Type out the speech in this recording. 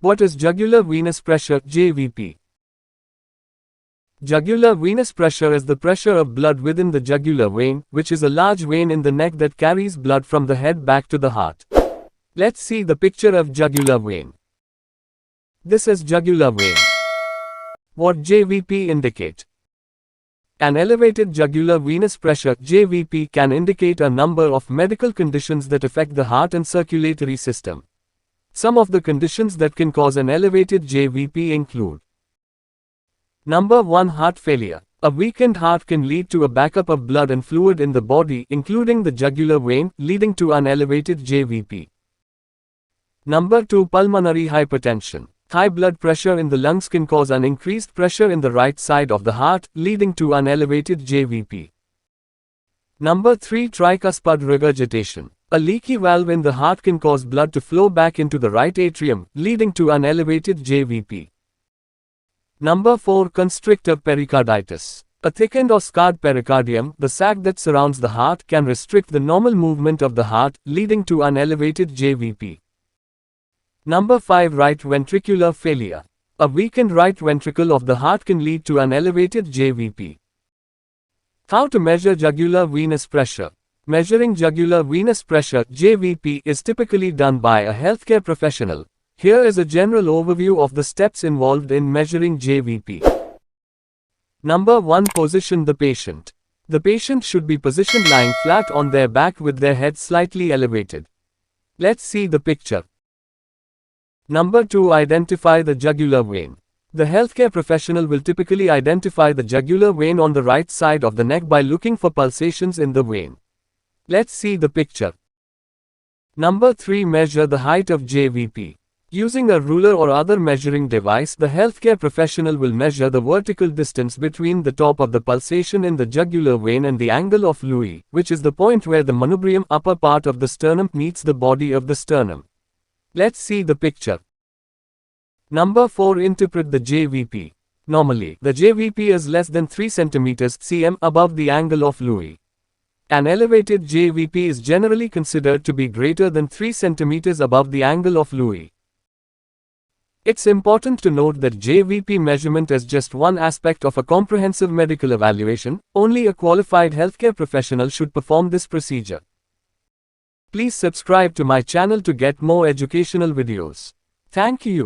What is jugular venous pressure, JVP? Jugular venous pressure is the pressure of blood within the jugular vein, which is a large vein in the neck that carries blood from the head back to the heart. Let's see the picture of jugular vein. This is jugular vein. What JVP indicate? An elevated jugular venous pressure, JVP, can indicate a number of medical conditions that affect the heart and circulatory system. Some of the conditions that can cause an elevated JVP include: Number 1. Heart failure. A weakened heart can lead to a backup of blood and fluid in the body, including the jugular vein, leading to an elevated JVP. Number 2. Pulmonary hypertension. High blood pressure in the lungs can cause an increased pressure in the right side of the heart, leading to an elevated JVP. Number 3. Tricuspid regurgitation. A leaky valve in the heart can cause blood to flow back into the right atrium, leading to an elevated JVP. Number 4. Constrictive pericarditis. A thickened or scarred pericardium, the sac that surrounds the heart, can restrict the normal movement of the heart, leading to an elevated JVP. Number 5. Right ventricular failure. A weakened right ventricle of the heart can lead to an elevated JVP. How to measure jugular venous pressure? Measuring jugular venous pressure, JVP, is typically done by a healthcare professional. Here is a general overview of the steps involved in measuring JVP. Number 1. Position the patient. The patient should be positioned lying flat on their back with their head slightly elevated. Let's see the picture. Number 2. Identify the jugular vein. The healthcare professional will typically identify the jugular vein on the right side of the neck by looking for pulsations in the vein. Let's see the picture. Number 3. Measure the height of JVP. Using a ruler or other measuring device, the healthcare professional will measure the vertical distance between the top of the pulsation in the jugular vein and the angle of Louis, which is the point where the manubrium, upper part of the sternum, meets the body of the sternum. Let's see the picture. Number 4. Interpret the JVP. Normally, the JVP is less than 3 cm above the angle of Louis. An elevated JVP is generally considered to be greater than 3 cm above the angle of Louis. It's important to note that JVP measurement is just one aspect of a comprehensive medical evaluation. Only a qualified healthcare professional should perform this procedure. Please subscribe to my channel to get more educational videos. Thank you.